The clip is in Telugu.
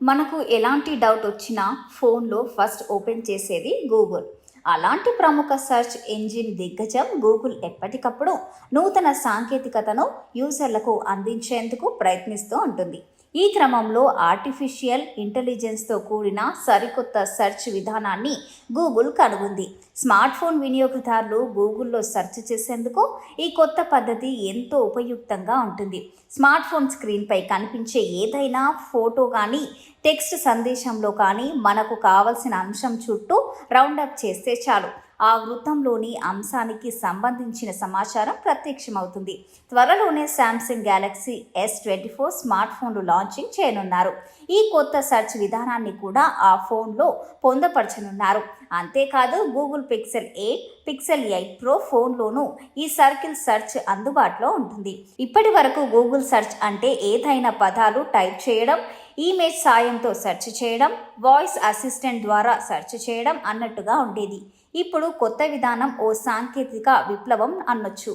మనకు ఎలాంటి డౌట్ వచ్చినా ఫోన్లో ఫస్ట్ ఓపెన్ చేసేది గూగుల్. అలాంటి ప్రముఖ సెర్చ్ ఇంజిన్ దిగ్గజం గూగుల్ ఎప్పటికప్పుడు నూతన సాంకేతికతను యూజర్లకు అందించేందుకు ప్రయత్నిస్తూ ఉంటుంది. ఈ క్రమంలో ఆర్టిఫిషియల్ ఇంటెలిజెన్స్తో కూడిన సరికొత్త సెర్చ్ విధానాన్ని గూగుల్ కనుగొంది. స్మార్ట్ ఫోన్ వినియోగదారులు గూగుల్లో సెర్చ్ చేసేందుకు ఈ కొత్త పద్ధతి ఎంతో ఉపయుక్తంగా ఉంటుంది. స్మార్ట్ ఫోన్ స్క్రీన్పై కనిపించే ఏదైనా ఫోటో కానీ టెక్స్ట్ సందేశంలో కానీ మనకు కావలసిన అంశం చుట్టూ రౌండప్ చేస్తే చాలు, ఆ వృత్తంలోని అంశానికి సంబంధించిన సమాచారం ప్రత్యక్షమవుతుంది. త్వరలోనే శాంసంగ్ గ్యాలక్సీ S24 స్మార్ట్ ఫోన్లు లాంచింగ్ చేయనున్నారు. ఈ కొత్త సెర్చ్ విధానాన్ని కూడా ఆ ఫోన్లో పొందపరచనున్నారు. అంతేకాదు గూగుల్ పిక్సెల్ 8, పిక్సెల్ 8 ప్రో ఫోన్లోనూ ఈ సర్కిల్ సెర్చ్ అందుబాటులో ఉంటుంది. ఇప్పటి వరకు గూగుల్ సెర్చ్ అంటే ఏదైనా పదాలు టైప్ చేయడం, ఇమేజ్ సాయంతో సెర్చ్ చేయడం, వాయిస్ అసిస్టెంట్ ద్వారా సెర్చ్ చేయడం అన్నట్టుగా ఉండేది. ఇప్పుడు కొత్త విధానం ఓ సాంకేతిక విప్లవం అనొచ్చు.